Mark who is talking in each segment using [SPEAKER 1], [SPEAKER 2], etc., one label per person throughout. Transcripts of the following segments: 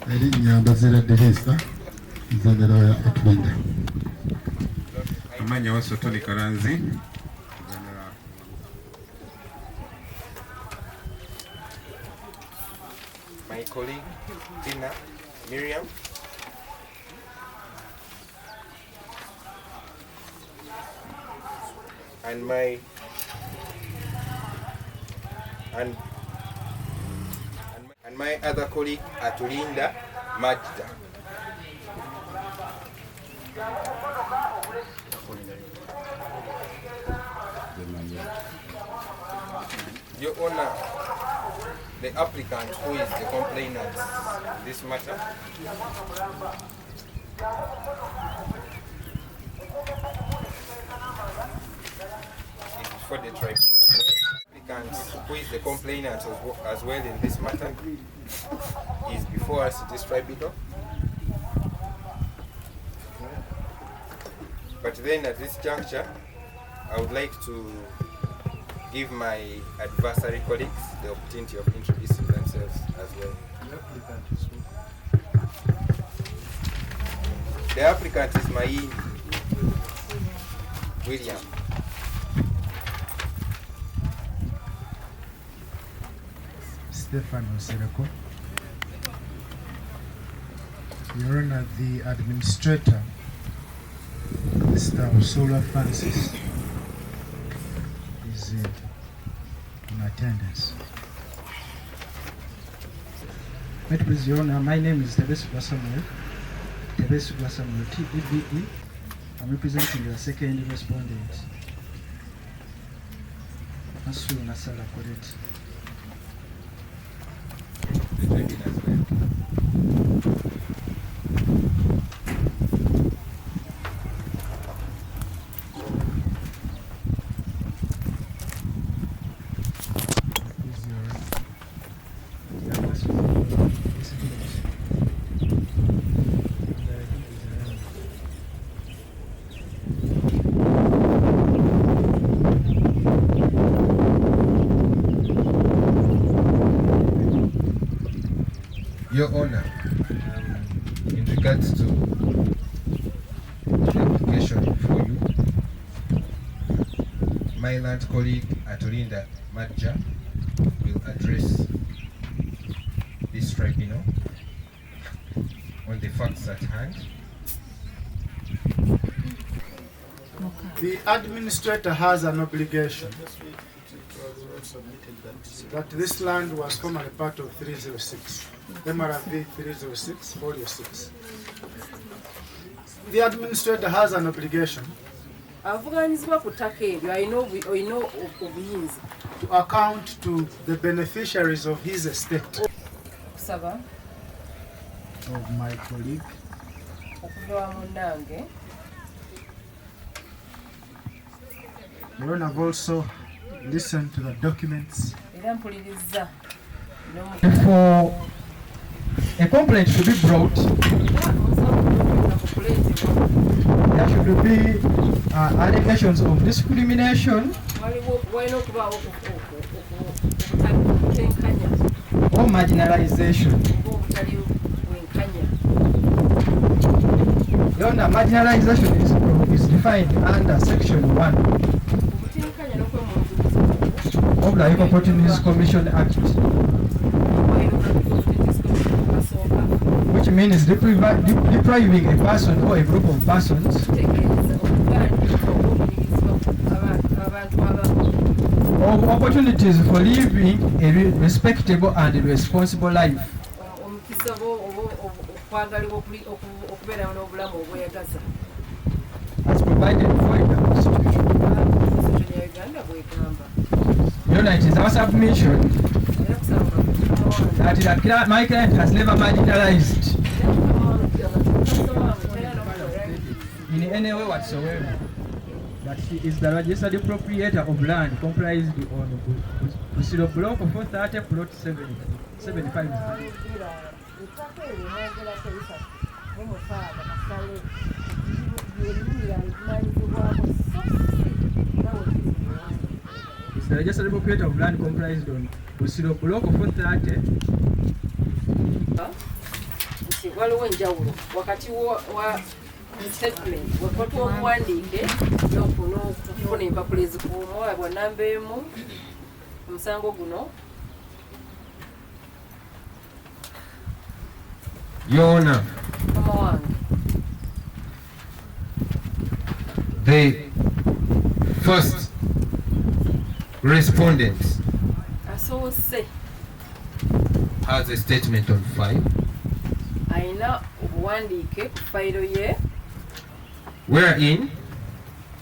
[SPEAKER 1] erinnya Presided nzenderawo ya Atwinda.
[SPEAKER 2] Amanya Wasotoli Karanzi.
[SPEAKER 3] My colleague Tina, Miriam. And my other colleague Atulinda Majda. Your Honor, the applicant who is the complainant in this matter is before the tribunal as well. Applicant who is the complainant as well in this matter is before us this tribunal. But then at this juncture, I would like to give my adversary colleagues the opportunity of introducing themselves as well. The applicant is Mai William.
[SPEAKER 4] Stefano Sereko. Your Honor, the administrator, Mr. Ursula Francis, is in attendance. May it please Your Honor, my name is Tebesugwa Samuel, TBE. I'm representing the second respondent, Asu Nasala Koret.
[SPEAKER 3] Your Honor, in regards to the application for you, my land colleague Atulinda Majda will address this tribunal on the facts at hand.
[SPEAKER 4] The administrator has an obligation that this land was formerly part of 306, MRV 306, folio 6. The administrator has an obligation to account to the beneficiaries of his estate. Of my colleague. Your Honor, I've also listened to the documents.
[SPEAKER 5] For a complaint to be brought, there should be allegations of discrimination or marginalization. Your Honor, marginalization is defined under Section 1 of the Equal Opportunities Commission Act, which means depriving a person or a group of persons of opportunities for living a respectable and responsible life. As provided for in the Constitution. Your Honor, it is our submission that my client has never marginalized in any way whatsoever. That he is the registered proprietor of land comprised on Kiso block 430 plot 75. the registered proprietor of land comprised on Busiro block of 430.
[SPEAKER 2] Waliwo enjawulo wakati wa statement wakati w'okuwandiike n'okufuna empapula ezikuuma bwa namba emu omusango guno.
[SPEAKER 3] Your Honor,
[SPEAKER 2] Mama wange
[SPEAKER 3] the first respondent
[SPEAKER 2] asoose
[SPEAKER 3] has a statement on file
[SPEAKER 2] alina obuwandiike ku fayiro ye
[SPEAKER 3] wherein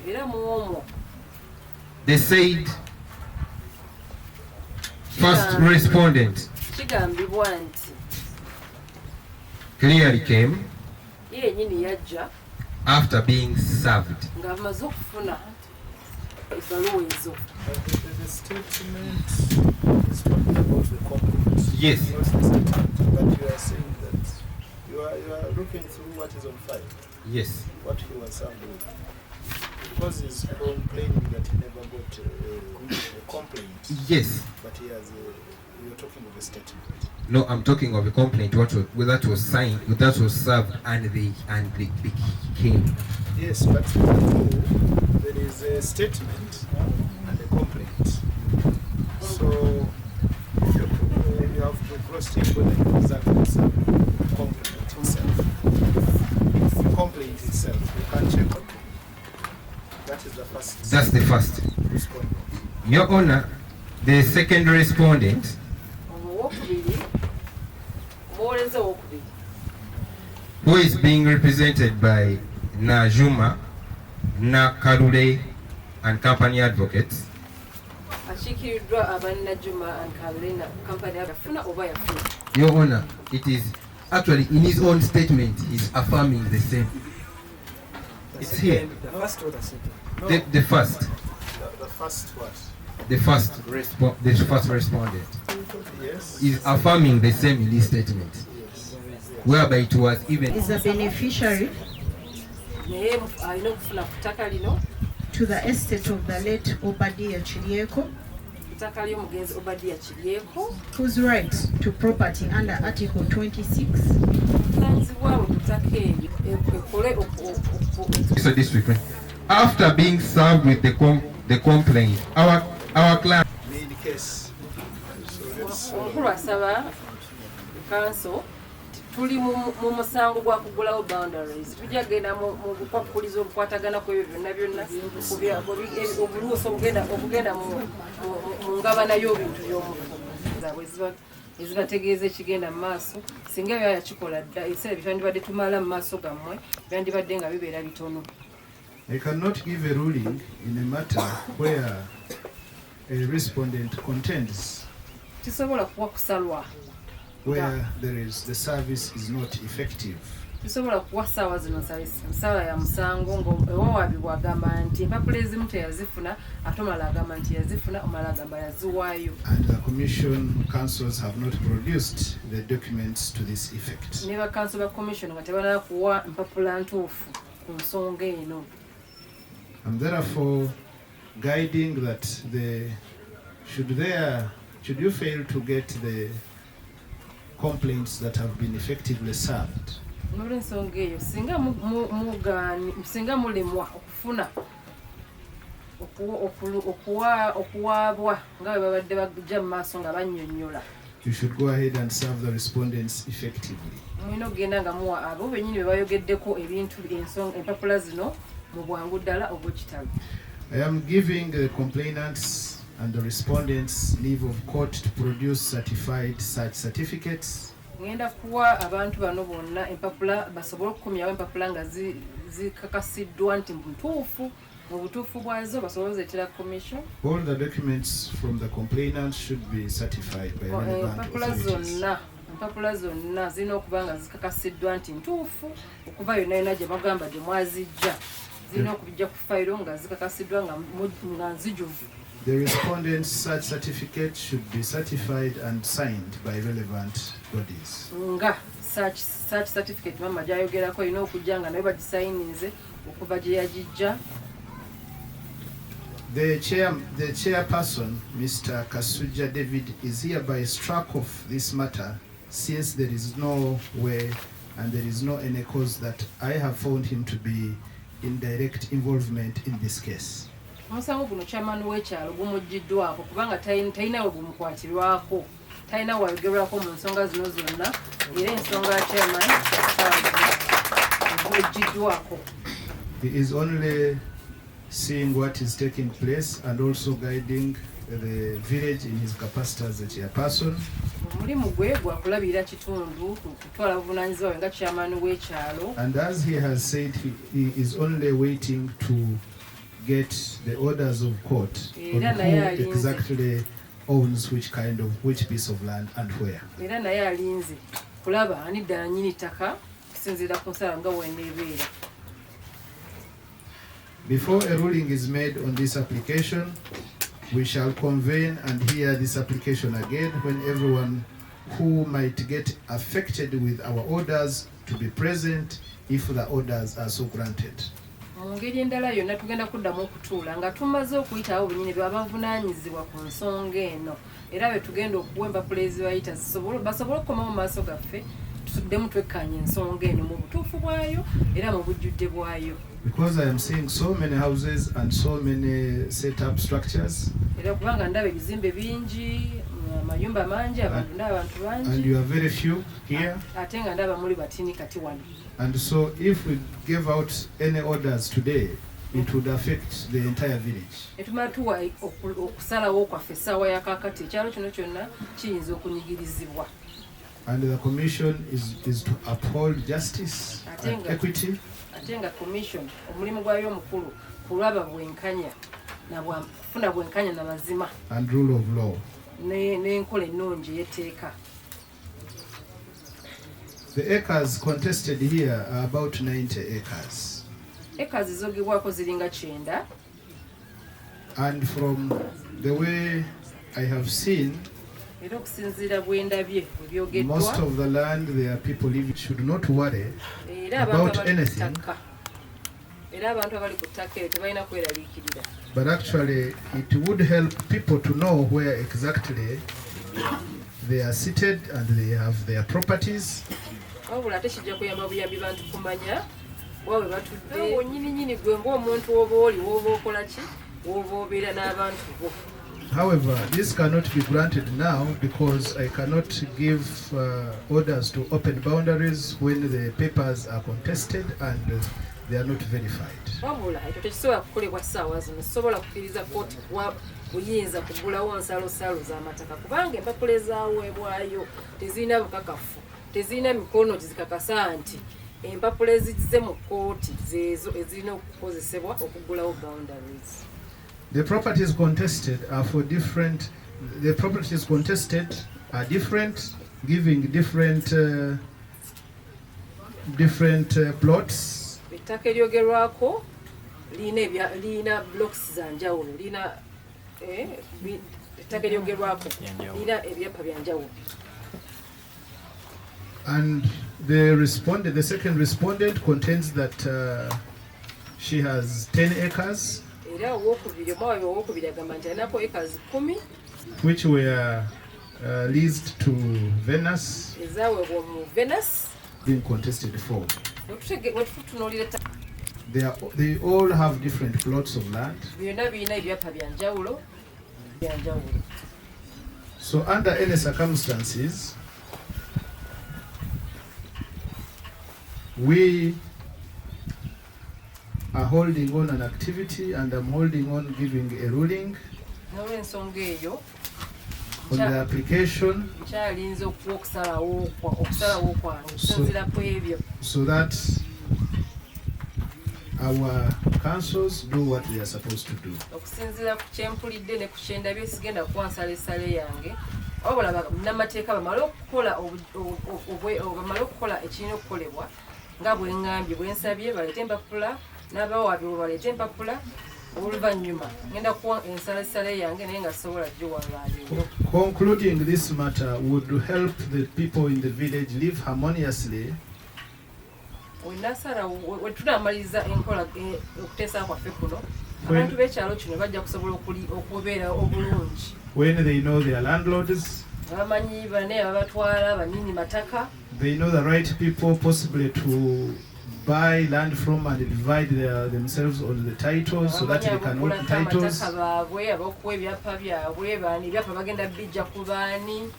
[SPEAKER 2] era mu omwo
[SPEAKER 3] they said first respondent
[SPEAKER 2] kigambibwa nti
[SPEAKER 3] clearly came
[SPEAKER 2] ye yennyini yajja
[SPEAKER 3] after being served.
[SPEAKER 2] ng'amaze okufuna ebbaluwa ezo.
[SPEAKER 4] The statement is talking about the complaint.
[SPEAKER 3] Yes.
[SPEAKER 4] Not the statement, but you are saying that you are looking through what is on file,
[SPEAKER 3] Yes.
[SPEAKER 4] what he was served with. Because he's complaining that he never got a complaint,
[SPEAKER 3] Yes.
[SPEAKER 4] but he has you're talking of a statement.
[SPEAKER 3] No, I'm talking of a complaint. That was signed, that was served, and they came.
[SPEAKER 4] Yes, but there is a statement and a complaint. So you have to cross-check whether it is exactly the complaint itself. The complaint itself, you can't check. That is the first.
[SPEAKER 3] That's the first.
[SPEAKER 4] Respondent.
[SPEAKER 3] Your Honor, the second respondent
[SPEAKER 2] Owookubiri omuwooleza owookubiri
[SPEAKER 3] who is being represented by Najuma, Nakarule and company advocates
[SPEAKER 2] akiikiriddwa abannajuma and Carolina company yafuna oba yafuna.
[SPEAKER 3] Your Honor, it is actually in his own statement he's affirming the same. It's here.
[SPEAKER 4] The first or the second? No,
[SPEAKER 3] The first.
[SPEAKER 4] the first what?
[SPEAKER 3] The first respondent
[SPEAKER 4] Yes.
[SPEAKER 3] is affirming the same in his statement, whereby it was even
[SPEAKER 6] is a beneficiary
[SPEAKER 2] naye alina okufuna ku ttaka lino,
[SPEAKER 6] to the estate of the late Obadiah Chirieko,
[SPEAKER 2] ettaka ly'omugenzi Obadiah Kiryeko,
[SPEAKER 6] whose right to property under Article 26
[SPEAKER 2] obuvunaanyizibwa bwe ku ttaka eryo ekole
[SPEAKER 3] Kiso district. After being served with the complaint, our client
[SPEAKER 4] Main case. So let's
[SPEAKER 2] omukulu asaba kanso tuli mu musango gwa kugulawo boundaries, tujja genda mu bukwakuliza obukwatagana ku ebyo byonna obuluuso obugenda mu ngabana y'obintu by'omuntu zaabwe ezibategeeza ekigenda mu maaso singa byo yakikola dda ebiseera byandibadde tumala mu maaso gammwe byandibadde nga bibeera bitono.
[SPEAKER 4] I cannot give a ruling in a matter where a respondent contends
[SPEAKER 2] Tisobola kuwa kusalwa,
[SPEAKER 4] where the service is not effective.
[SPEAKER 2] tisobola kuwa ssaawa zino nsala ya musango ng'owawaabibwa agamba nti empapula ezimu teyazifuna ate omulala agamba nti yazifuna omulala agamba yaziwaayo.
[SPEAKER 4] And the commission councils have not produced the documents to this effect.
[SPEAKER 2] Ne bakanso ba commission nga tebalina kuwa empapula ntuufu ku nsonga eno.
[SPEAKER 4] I'm therefore guiding that should you fail to get the complaints that have been effectively served,
[SPEAKER 2] N'olw'ensonga eyo singa mulemwa okufuna okuwaabwa nga bwe babadde bajja mu maaso nga bannyonnyola,
[SPEAKER 4] you should go ahead and serve the respondents effectively.
[SPEAKER 2] mulina okugenda nga muwa abo bennyini be bayogeddeko ebintu empapula zino mu bwangu ddala obw'ekitalo.
[SPEAKER 4] I am giving the complainants and the respondents leave of court to produce certified such certificates.
[SPEAKER 2] Ngenda kuwa abantu bano bonna empapula basobole okukumyawo empapula nga zikakasiddwa nti ntuufu mu butuufu bwazo basobole ozeetera commission.
[SPEAKER 4] All the documents from the complainants should be certified by relevant authorities.
[SPEAKER 2] Empapula zonna zirina okuba nga zikakasiddwa nti ntuufu okuva yonna yonna gye bagamba gye mwazijja zirina okubijja ku fayiro nga zikakasiddwa nga nzijuvu.
[SPEAKER 4] The respondents' such certificate should be certified and signed by relevant bodies.
[SPEAKER 2] Nga such certificate mama gyayogerako erina okujja nga nayo bagisayininze okuva gye yagijja.
[SPEAKER 4] The chairperson, Mr. Kasuja David, is hereby struck off this matter since there is no way and there is no any cause that I have found him to be in direct involvement in this case.
[SPEAKER 2] Omusango guno chairman w'ekyalo gumuggyiddwako kubanga talina we gumukwatirwako, talina wayogerwako mu nsonga zino zonna, era ensonga ya chairman gumuggyiddwako.
[SPEAKER 4] He is only seeing what is taking place and also guiding the village in his capacity as a chairperson.
[SPEAKER 2] Omulimu gwe gwakulabirira kitundu kutwala buvunaanyizibwa bwe nga chairman w'ekyalo.
[SPEAKER 4] And as he has said, he is only waiting to get the orders of court on who exactly owns which piece of land and where.
[SPEAKER 2] Era naye alinze kulaba ani ddala nnyini ttaka okusinziira ku nsala nga bw'eneebeera.
[SPEAKER 4] Before a ruling is made on this application, we shall convene and hear this application again when everyone who might get affected with our orders to be present if the orders are so granted.
[SPEAKER 2] Mu ngeri endala yonna tugenda kuddamu okutuula nga tumaze okuyitawo bunyini babavunaanyizibwa ku nsonga eno era bwe tugenda okuwa empapula ezibayita basobole okukomamu mu maaso gaffe tutuddemu twekkanya ensonga eno mu butuufu bwayo era mu bujjudde bwayo.
[SPEAKER 4] Because I am seeing so many houses and so many set-up structures.
[SPEAKER 2] Era kubanga ndaba ebizimbe bingi, amayumba mangi, abantu ndaba abantu bangi.
[SPEAKER 4] And you are very few here.
[SPEAKER 2] Ate nga ndaba muli batini kati wano.
[SPEAKER 4] And so if we give out any orders today, it would affect the entire village.
[SPEAKER 2] Etumala tuwa okusalawo kwaffe essaawa ya kaakati ekyalo kino kyonna kiyinza okunyigirizibwa.
[SPEAKER 4] And the commission is to uphold justice and equity.
[SPEAKER 2] Ate nga commission omulimu gwayo omukulu kulaba bwenkanya na bwafuna bwenkanya na mazima.
[SPEAKER 4] And rule of law.
[SPEAKER 2] N'enkola ennungi ey'etteeka.
[SPEAKER 4] The acres contested here are about 90 acres.
[SPEAKER 2] Acres ezogebwako ziringa 9.
[SPEAKER 4] And from the way I have seen,
[SPEAKER 2] era okusinziira bwe ndabye ebyogeddwa,
[SPEAKER 4] most of the land there people living should not worry about anything.
[SPEAKER 2] Era abantu abali ku ttaka eyo tebalina kweraliikirira.
[SPEAKER 4] But actually it would help people to know where exactly they are seated and they have their properties.
[SPEAKER 2] Wabula ate kijja kuyamba buyambi bantu kumanya wawe batudde wonnyininyini gwe ng'omuntu woba oli woba okola ki woba obeera n'abantu bo.
[SPEAKER 4] However, this cannot be granted now because I cannot give orders to open boundaries when the papers are contested and they are not verified.
[SPEAKER 2] Wabula ekyo tekisobola kukolebwa ssaawa zino, sisobola kukkiriza kooti kuwa buyinza kugulawo nsalosalo z'amataka kubanga empapula ezaweebwayo tezirina bukakafu, tezirina mikono gizikakasa nti empapula ezigize mu kooti zeezo ezirina okukozesebwa okugulawo boundaries.
[SPEAKER 4] The properties contested are for different. The properties contested are different, giving different plots.
[SPEAKER 2] Ettaka eryogerwako lirina blocks za njawulo, lirina ettaka eryogerwako lirina ebyapa bya njawulo.
[SPEAKER 4] And the second respondent contends that she has 10 acres. Which were leased to Venus, being contested for. They all have different plots of land. So under any circumstances, we are holding on an activity and I'm holding on giving a ruling on the application so that our councils do what they are supposed to do. Concluding this matter would help the people in the village live harmoniously.
[SPEAKER 2] abantu b'ekyalo kino bajja kusobola okubeera obulungi
[SPEAKER 4] when they know their landlords,
[SPEAKER 2] bamanyi bane ababatwala banini mataka,
[SPEAKER 4] they know the right people possibly to buy land from and divide themselves on the titles so that they can own titles.
[SPEAKER 2] amataka baabwe abakuwa ebyapa byabwe baani ebyapa bagenda bijja ku baani.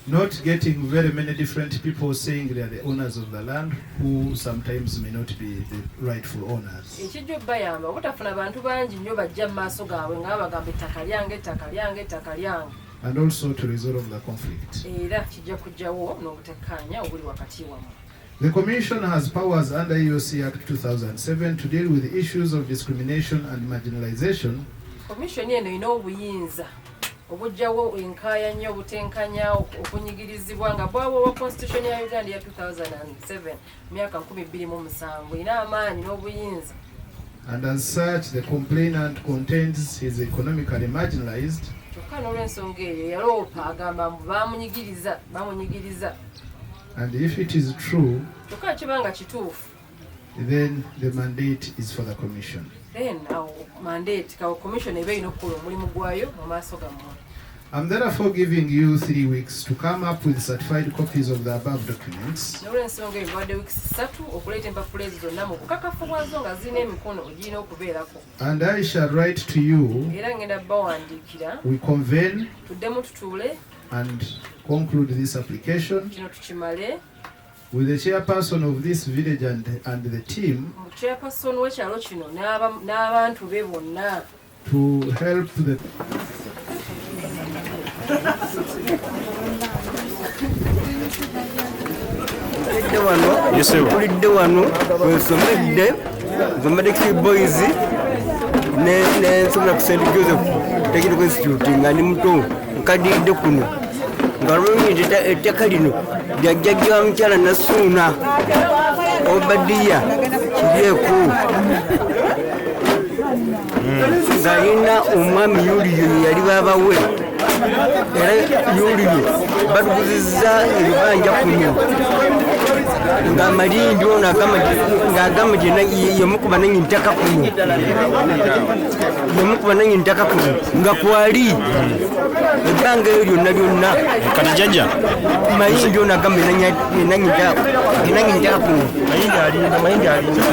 [SPEAKER 4] Not getting very many different people saying they are the owners of the land who sometimes may not be the rightful owners.
[SPEAKER 2] Ekijjo bayamba obutafuna bantu bangi nnyo bajja mu maaso gaabwe nga bagamba ettaka lyange ettaka lyange ettaka lyange.
[SPEAKER 4] And also to resolve the conflict.
[SPEAKER 2] Era kijja kujjawo n'obutekkaanya obuli wakati wamu.
[SPEAKER 4] The Commission has powers under EOC Act 2007 to deal with the issues of discrimination and marginalization.
[SPEAKER 2] Commission eno erina obuyinza obujjawo enkaayanya obutenkanya okunyigirizibwa nga bwawo wa Constitution ya Uganda ya 2007 myaka 2007 erina amaanyi n'obuyinza.
[SPEAKER 4] And as such, the complainant contends he is economically marginalized.
[SPEAKER 2] Kyokka n'olw'ensonga eyo yaloopa agamba mbu bamunyigiriza.
[SPEAKER 4] And if it is true,
[SPEAKER 2] kyokka kibanga kituufu,
[SPEAKER 4] then the mandate is for the Commission.
[SPEAKER 2] Then our mandate, our commission ebe ino okukola omulimu gwayo mu maaso gammwe.
[SPEAKER 4] I'm therefore giving you 3 weeks to come up with certified copies of the above documents.
[SPEAKER 2] N'olw'ensonga eyo mbadde wiiki 3 okuleeta empapula ezo zonna mu bukakafu bwazo nga zirina emikono ogirina okubeerako.
[SPEAKER 4] And I shall write to you,
[SPEAKER 2] Era ngenda bawandiikira,
[SPEAKER 4] we convene
[SPEAKER 2] tuddemu tutuule,
[SPEAKER 4] and conclude this application
[SPEAKER 2] kino tukimale,
[SPEAKER 4] with the chairperson of this village and the team
[SPEAKER 2] mu chairperson w'ekyalo kino n'abantu be bonna
[SPEAKER 4] to help the
[SPEAKER 7] tulidde wano wensomedde nsomedde boys nensomera ku St. Joseph Technical Institute nga ndi muto nkaddiridde kuno nga lwonyidde ettaka lino lya jjajja wa mukyala Nasuuna Obadiya Kiryeku ng'alina omwami Yuliyo yali baabawe era Yuliyo batuguzizza ebibanja kuno nga Malindi ono ng'agamba gye yemu ku banannyini ttaka kuno nga kwali ebbanga eyo lyonna
[SPEAKER 8] kati jjajja
[SPEAKER 7] Malindi ono agamba enannyini ttaka kuno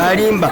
[SPEAKER 7] alimba